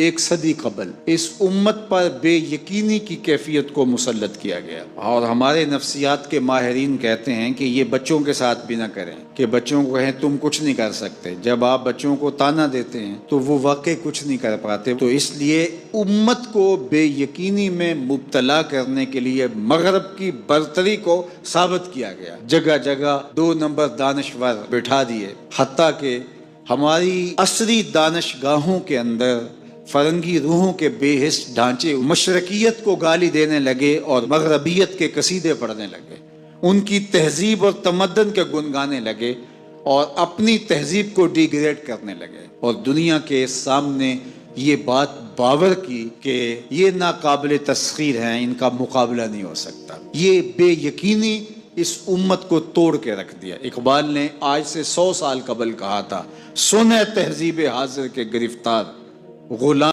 ایک صدی قبل اس امت پر بے یقینی کی کیفیت کو مسلط کیا گیا، اور ہمارے نفسیات کے ماہرین کہتے ہیں کہ یہ بچوں کے ساتھ بھی نہ کریں، کہ بچوں کو کہیں تم کچھ نہیں کر سکتے۔ جب آپ بچوں کو تانا دیتے ہیں تو وہ واقعی کچھ نہیں کر پاتے۔ تو اس لیے امت کو بے یقینی میں مبتلا کرنے کے لیے مغرب کی برتری کو ثابت کیا گیا، جگہ جگہ 2 نمبر دانشور بٹھا دیے، حتیٰ کہ ہماری عصری دانشگاہوں کے اندر فرنگی روحوں کے بے حس ڈھانچے مشرقیت کو گالی دینے لگے اور مغربیت کے قصیدے پڑھنے لگے، ان کی تہذیب اور تمدن کے گن گانے لگے اور اپنی تہذیب کو ڈیگریڈ کرنے لگے، اور دنیا کے سامنے یہ بات باور کی کہ یہ ناقابل تسخیر ہیں، ان کا مقابلہ نہیں ہو سکتا۔ یہ بے یقینی اس امت کو توڑ کے رکھ دیا۔ اقبال نے آج سے 100 سال قبل کہا تھا، سن تہذیب حاضر کے گرفتار غلام